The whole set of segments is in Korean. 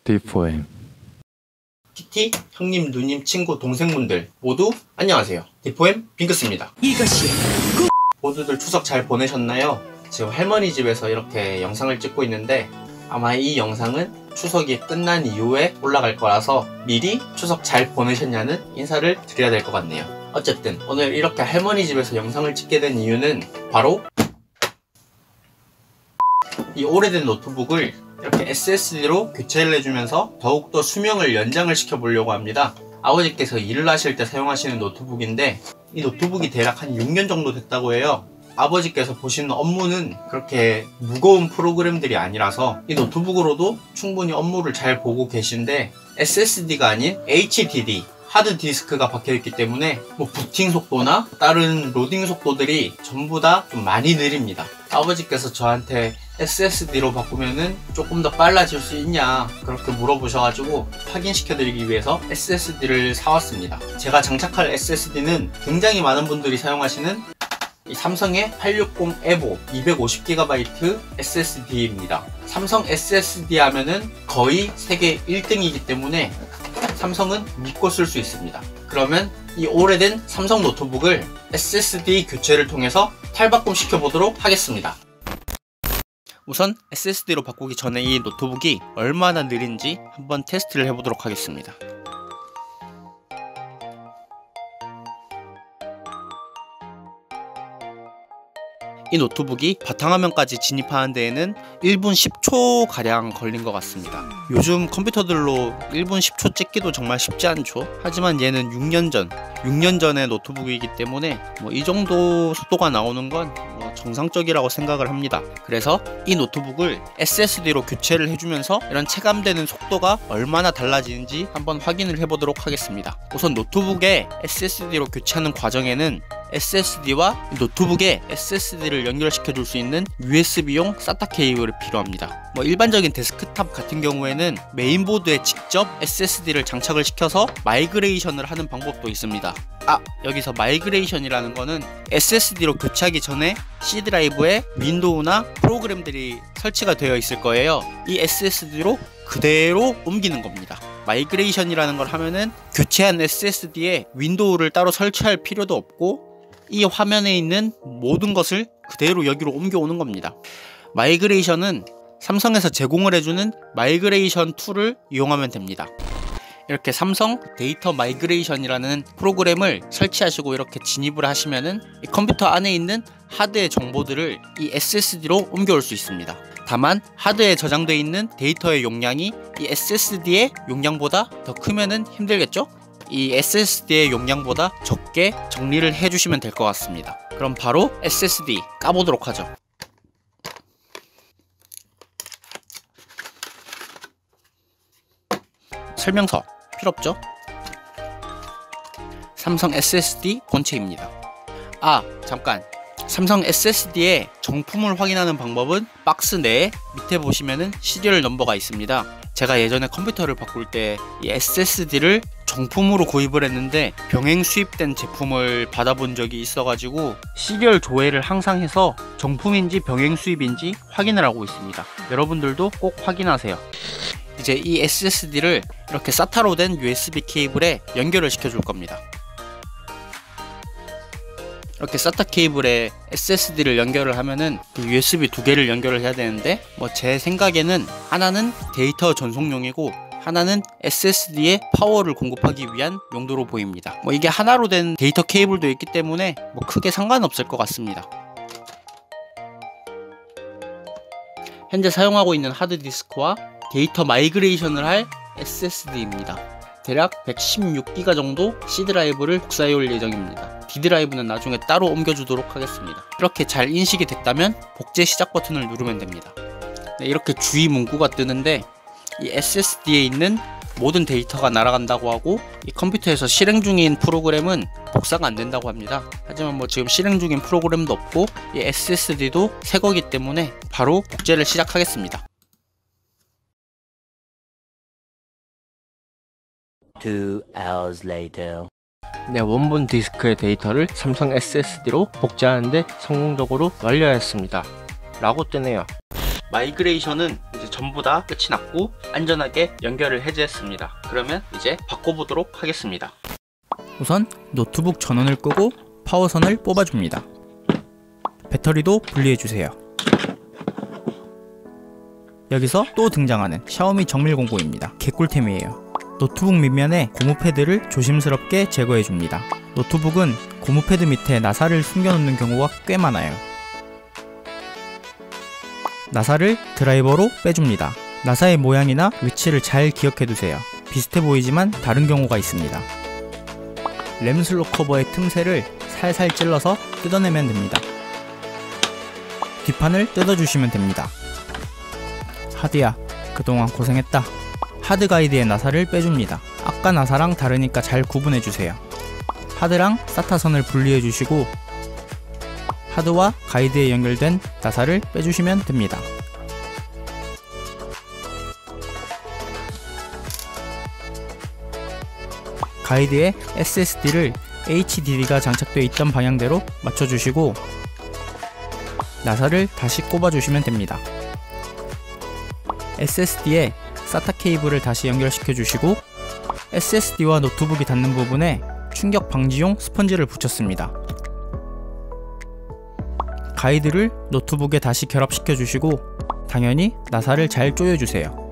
D4M PT, 형님, 누님, 친구, 동생분들 모두 안녕하세요. D4M 빙크스입니다. 이것이 모두들 추석 잘 보내셨나요? 지금 할머니 집에서 이렇게 영상을 찍고 있는데 아마 이 영상은 추석이 끝난 이후에 올라갈 거라서 미리 추석 잘 보내셨냐는 인사를 드려야 될 것 같네요. 어쨌든 오늘 이렇게 할머니 집에서 영상을 찍게 된 이유는 바로 이 오래된 노트북을 이렇게 SSD로 교체를 해주면서 더욱더 수명을 연장을 시켜보려고 합니다. 아버지께서 일을 하실 때 사용하시는 노트북인데 이 노트북이 대략 한 6년 정도 됐다고 해요. 아버지께서 보시는 업무는 그렇게 무거운 프로그램들이 아니라서 이 노트북으로도 충분히 업무를 잘 보고 계신데 SSD가 아닌 HDD 하드디스크가 박혀있기 때문에 부팅 속도나 다른 로딩 속도들이 전부 다 좀 많이 느립니다. 아버지께서 저한테 SSD로 바꾸면은 조금 더 빨라질 수 있냐 그렇게 물어보셔가지고 확인시켜드리기 위해서 SSD를 사왔습니다. 제가 장착할 SSD는 굉장히 많은 분들이 사용하시는 이 삼성의 860 EVO 250GB SSD입니다. 삼성 SSD 하면은 거의 세계 1등이기 때문에 삼성은 믿고 쓸 수 있습니다. 그러면 이 오래된 삼성 노트북을 SSD 교체를 통해서 탈바꿈 시켜보도록 하겠습니다. 우선 SSD로 바꾸기 전에 이 노트북이 얼마나 느린지 한번 테스트를 해보도록 하겠습니다. 이 노트북이 바탕화면까지 진입하는 데에는 1분 10초 가량 걸린 것 같습니다. 요즘 컴퓨터들로 1분 10초 찍기도 정말 쉽지 않죠. 하지만 얘는 6년 전의 노트북이기 때문에 이 정도 속도가 나오는 건 정상적이라고 생각을 합니다. 그래서 이 노트북을 SSD로 교체를 해주면서 이런 체감되는 속도가 얼마나 달라지는지 한번 확인을 해보도록 하겠습니다. 우선 노트북에 SSD로 교체하는 과정에는 SSD와 노트북에 SSD를 연결시켜 줄 수 있는 USB용 SATA 케이블이 필요합니다. 일반적인 데스크탑 같은 경우에는 메인보드에 직접 SSD를 장착을 시켜서 마이그레이션을 하는 방법도 있습니다. 여기서 마이그레이션이라는 거는 SSD로 교체하기 전에 C 드라이브에 윈도우나 프로그램들이 설치가 되어 있을 거예요. 이 SSD로 그대로 옮기는 겁니다. 마이그레이션이라는 걸 하면은 교체한 SSD에 윈도우를 따로 설치할 필요도 없고 이 화면에 있는 모든 것을 그대로 여기로 옮겨오는 겁니다. 마이그레이션은 삼성에서 제공을 해주는 마이그레이션 툴을 이용하면 됩니다. 이렇게 삼성 데이터 마이그레이션이라는 프로그램을 설치하시고 이렇게 진입을 하시면은 이 컴퓨터 안에 있는 하드의 정보들을 이 SSD로 옮겨올 수 있습니다. 다만 하드에 저장되어 있는 데이터의 용량이 이 SSD의 용량보다 더 크면은 힘들겠죠? 이 SSD의 용량보다 적게 정리를 해주시면 될 것 같습니다. 그럼 바로 SSD 까보도록 하죠. 설명서 필요 없죠? 삼성 SSD 본체입니다. 잠깐, 삼성 SSD의 정품을 확인하는 방법은 박스 내에 밑에 보시면은 시리얼 넘버가 있습니다. 제가 예전에 컴퓨터를 바꿀 때 이 SSD를 정품으로 구입을 했는데 병행 수입된 제품을 받아본 적이 있어가지고 시리얼 조회를 항상 해서 정품인지 병행 수입인지 확인을 하고 있습니다. 여러분들도 꼭 확인하세요. 이제 이 SSD를 이렇게 SATA로 된 USB 케이블에 연결을 시켜줄 겁니다. 이렇게 SATA 케이블에 SSD를 연결을 하면은 USB 두 개를 연결을 해야 되는데 제 생각에는 하나는 데이터 전송용이고 하나는 SSD에 파워를 공급하기 위한 용도로 보입니다. 이게 하나로 된 데이터 케이블도 있기 때문에 크게 상관없을 것 같습니다. 현재 사용하고 있는 하드디스크와 데이터 마이그레이션을 할 SSD입니다. 대략 116기가 정도 C 드라이브를 복사해 올 예정입니다. D 드라이브는 나중에 따로 옮겨주도록 하겠습니다. 이렇게 잘 인식이 됐다면 복제 시작 버튼을 누르면 됩니다. 이렇게 주의 문구가 뜨는데 이 SSD에 있는 모든 데이터가 날아간다고 하고 이 컴퓨터에서 실행 중인 프로그램은 복사가 안 된다고 합니다. 하지만 지금 실행 중인 프로그램도 없고 이 SSD도 새 거기 때문에 바로 복제를 시작하겠습니다. 2 hours later. 내 원본 디스크의 데이터를 삼성 SSD로 복제하는데 성공적으로 완료하였습니다. 라고 뜨네요. 마이그레이션은 이제 전부 다 끝이 났고 안전하게 연결을 해제했습니다. 그러면 이제 바꿔보도록 하겠습니다. 우선 노트북 전원을 끄고 파워선을 뽑아줍니다. 배터리도 분리해주세요. 여기서 또 등장하는 샤오미 정밀 공구입니다. 개꿀템이에요. 노트북 밑면에 고무 패드를 조심스럽게 제거해줍니다. 노트북은 고무 패드 밑에 나사를 숨겨놓는 경우가 꽤 많아요. 나사를 드라이버로 빼줍니다. 나사의 모양이나 위치를 잘 기억해두세요. 비슷해 보이지만 다른 경우가 있습니다. 램슬롯 커버의 틈새를 살살 찔러서 뜯어내면 됩니다. 뒷판을 뜯어주시면 됩니다. 하드야, 그동안 고생했다. 하드 가이드의 나사를 빼줍니다. 아까 나사랑 다르니까 잘 구분해주세요. 하드랑 사타 선을 분리해주시고 하드와 가이드에 연결된 나사를 빼주시면 됩니다. 가이드에 SSD를 HDD가 장착되어 있던 방향대로 맞춰주시고 나사를 다시 꼽아주시면 됩니다. SSD에 사타 케이블을 다시 연결시켜주시고 SSD와 노트북이 닿는 부분에 충격 방지용 스펀지를 붙였습니다. 가이드를 노트북에 다시 결합시켜주시고 당연히 나사를 잘 조여주세요.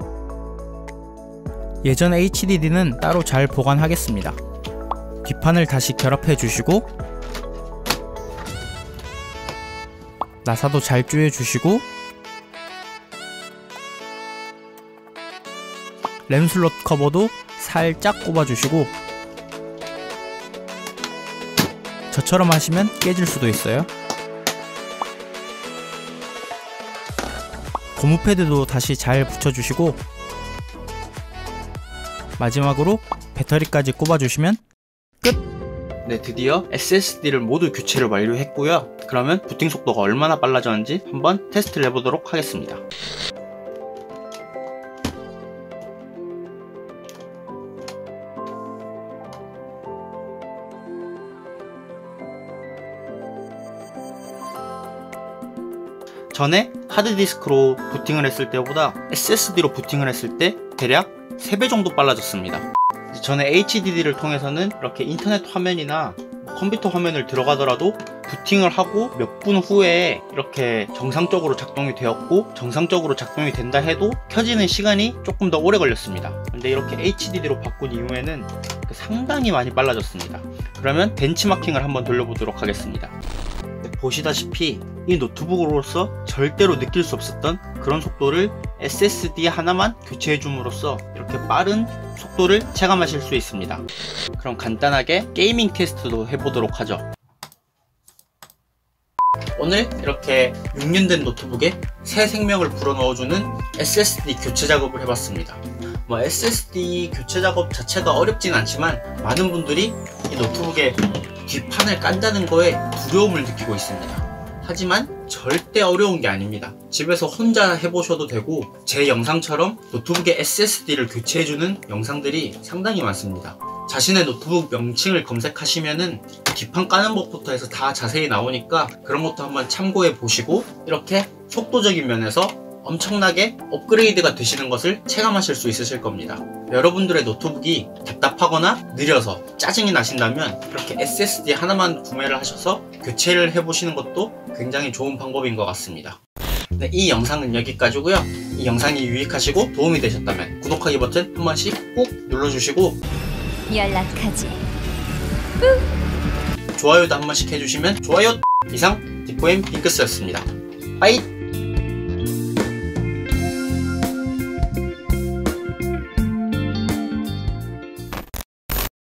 예전 HDD는 따로 잘 보관하겠습니다. 뒷판을 다시 결합해주시고 나사도 잘 조여주시고 램슬롯 커버도 살짝 꼽아주시고 저처럼 하시면 깨질 수도 있어요. 고무 패드도 다시 잘 붙여주시고 마지막으로 배터리까지 꼽아주시면 끝! 네, 드디어 SSD를 모두 교체를 완료했고요. 그러면 부팅 속도가 얼마나 빨라졌는지 한번 테스트를 해보도록 하겠습니다. 전에 하드디스크로 부팅을 했을 때보다 SSD로 부팅을 했을 때 대략 3배 정도 빨라졌습니다. 전에 HDD를 통해서는 이렇게 인터넷 화면이나 컴퓨터 화면을 들어가더라도 부팅을 하고 몇 분 후에 이렇게 정상적으로 작동이 되었고 정상적으로 작동이 된다 해도 켜지는 시간이 조금 더 오래 걸렸습니다. 근데 이렇게 HDD로 바꾼 이후에는 상당히 많이 빨라졌습니다. 그러면 벤치마킹을 한번 돌려보도록 하겠습니다. 보시다시피 이 노트북으로서 절대로 느낄 수 없었던 그런 속도를 SSD 하나만 교체해 줌으로써 이렇게 빠른 속도를 체감하실 수 있습니다. 그럼 간단하게 게이밍 테스트도 해보도록 하죠. 오늘 이렇게 6년 된 노트북에 새 생명을 불어넣어주는 SSD 교체 작업을 해봤습니다. SSD 교체 작업 자체가 어렵진 않지만 많은 분들이 이 노트북의 뒷판을 깐다는 거에 두려움을 느끼고 있습니다. 하지만 절대 어려운 게 아닙니다. 집에서 혼자 해보셔도 되고 제 영상처럼 노트북의 SSD를 교체해주는 영상들이 상당히 많습니다. 자신의 노트북 명칭을 검색하시면은 뒷판 까는 법부터 해서 다 자세히 나오니까 그런 것도 한번 참고해 보시고 이렇게 속도적인 면에서 엄청나게 업그레이드가 되시는 것을 체감하실 수 있으실 겁니다. 여러분들의 노트북이 답답하거나 느려서 짜증이 나신다면 이렇게 SSD 하나만 구매를 하셔서 교체를 해보시는 것도 굉장히 좋은 방법인 것 같습니다. 네, 이 영상은 여기까지고요. 이 영상이 유익하시고 도움이 되셨다면 구독하기 버튼 한 번씩 꼭 눌러주시고 연락하지. 좋아요도 한 번씩 해주시면 좋아요. 이상 D4M 핑크스였습니다. 빠이.